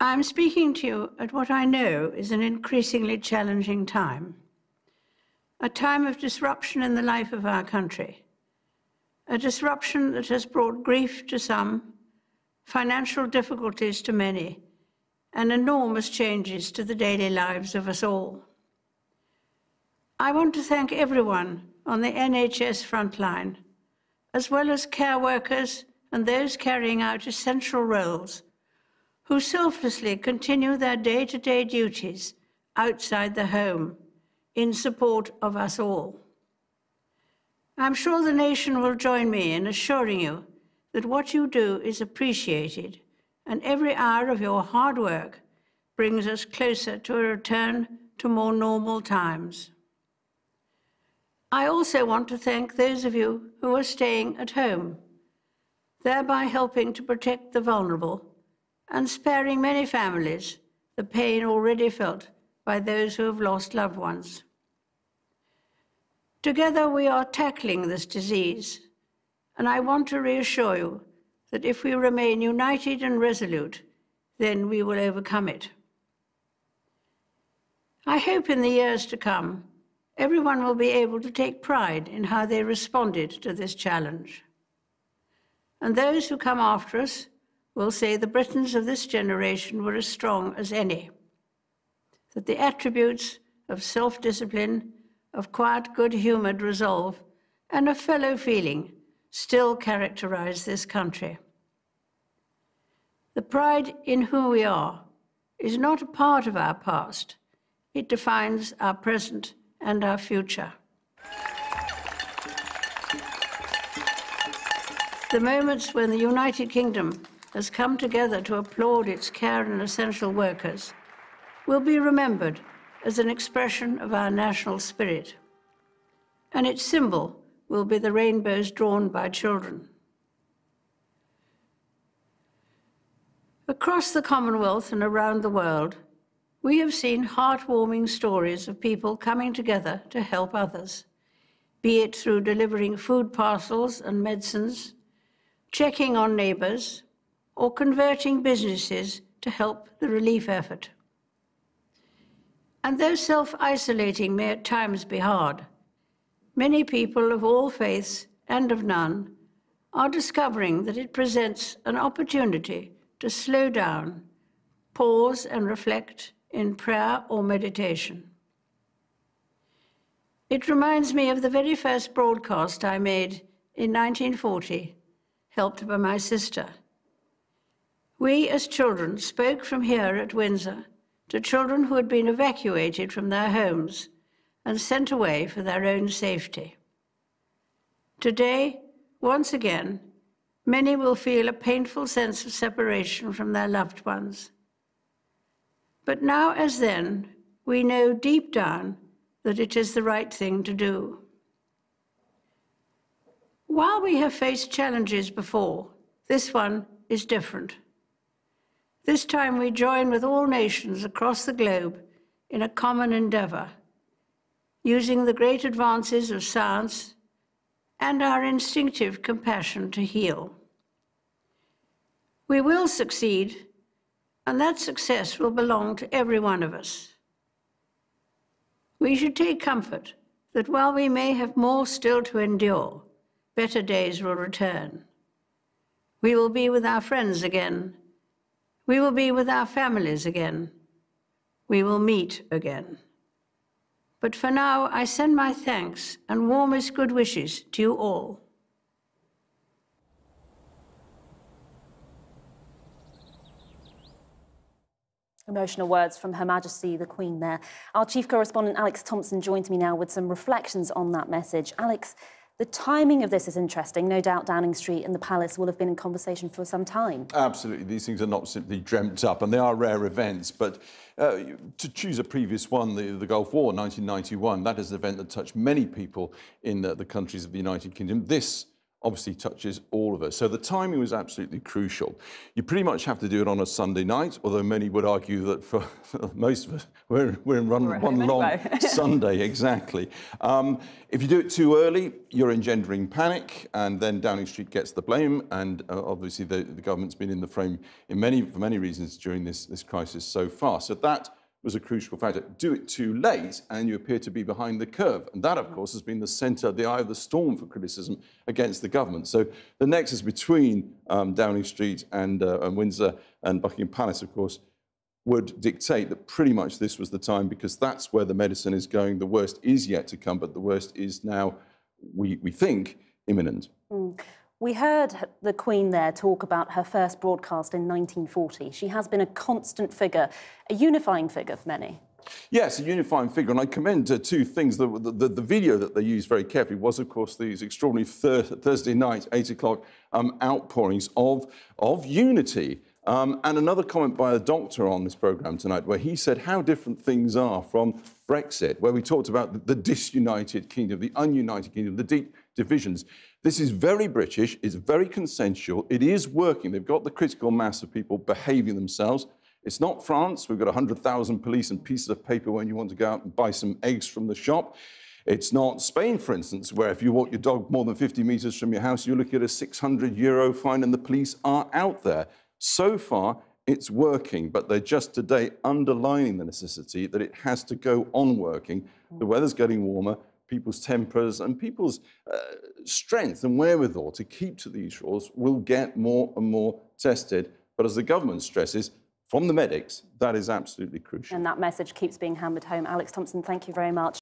I'm speaking to you at what I know is an increasingly challenging time, a time of disruption in the life of our country, a disruption that has brought grief to some, financial difficulties to many, and enormous changes to the daily lives of us all. I want to thank everyone on the NHS frontline, as well as care workers and those carrying out essential roles, who selflessly continue their day-to-day duties outside the home in support of us all. I'm sure the nation will join me in assuring you that what you do is appreciated, and every hour of your hard work brings us closer to a return to more normal times. I also want to thank those of you who are staying at home, thereby helping to protect the vulnerable and sparing many families the pain already felt by those who have lost loved ones. Together we are tackling this disease, and I want to reassure you that if we remain united and resolute, then we will overcome it. I hope in the years to come, everyone will be able to take pride in how they responded to this challenge. And those who come after us will say the Britons of this generation were as strong as any, that the attributes of self-discipline, of quiet, good-humoured resolve, and of fellow feeling still characterize this country. The pride in who we are is not a part of our past. It defines our present and our future. The moments when the United Kingdom has come together to applaud its care and essential workers will be remembered as an expression of our national spirit, and its symbol will be the rainbows drawn by children. Across the Commonwealth and around the world, we have seen heartwarming stories of people coming together to help others, be it through delivering food parcels and medicines, checking on neighbours, or converting businesses to help the relief effort. And though self-isolating may at times be hard, many people of all faiths and of none are discovering that it presents an opportunity to slow down, pause and reflect in prayer or meditation. It reminds me of the very first broadcast I made in 1940, helped by my sister. We, as children, spoke from here at Windsor to children who had been evacuated from their homes and sent away for their own safety. Today, once again, many will feel a painful sense of separation from their loved ones. But now, as then, we know deep down that it is the right thing to do. While we have faced challenges before, this one is different. This time we join with all nations across the globe in a common endeavour, using the great advances of science and our instinctive compassion to heal. We will succeed, and that success will belong to every one of us. We should take comfort that while we may have more still to endure, better days will return. We will be with our friends again. We will be with our families again. We will meet again. But for now, I send my thanks and warmest good wishes to you all. Emotional words from Her Majesty the Queen there. Our chief correspondent Alex Thompson joins me now with some reflections on that message. Alex, the timing of this is interesting. No doubt Downing Street and the Palace will have been in conversation for some time. Absolutely. These things are not simply dreamt up, and they are rare events. But to choose a previous one, the Gulf War, 1991, that is an event that touched many people in the countries of the United Kingdom. This obviously touches all of us. So the timing was absolutely crucial. You pretty much have to do it on a Sunday night, although many would argue that for most of us, we're in one long Sunday, exactly. If you do it too early, you're engendering panic, and then Downing Street gets the blame, and obviously the government's been in the frame for many reasons during this crisis so far. So that was a crucial factor. Do it too late and you appear to be behind the curve. And that, of course, has been the centre, the eye of the storm for criticism against the government. So the nexus between Downing Street and Windsor and Buckingham Palace, of course, would dictate that pretty much this was the time, because that's where the medicine is going. The worst is yet to come, but the worst is now, we think, imminent. We heard the Queen there talk about her first broadcast in 1940. She has been a constant figure, a unifying figure for many. Yes, a unifying figure, and I commend two things. The video that they used very carefully was, of course, these extraordinary Thursday night, 8 o'clock outpourings of unity. And another comment by a doctor on this programme tonight, where he said how different things are from Brexit, where we talked about the disunited kingdom, the ununited kingdom, the deep divisions. This is very British, it's very consensual, it is working. They've got the critical mass of people behaving themselves. It's not France. We've got 100,000 police and pieces of paper when you want to go out and buy some eggs from the shop. It's not Spain, for instance, where if you walk your dog more than 50 metres from your house, you're looking at a €600 fine, and the police are out there. So far, it's working, but they're just today underlining the necessity that it has to go on working. The weather's getting warmer, people's tempers and people's strength and wherewithal to keep to these rules will get more and more tested. But as the government stresses, from the medics, that is absolutely crucial. And that message keeps being hammered home. Alex Thomson, thank you very much.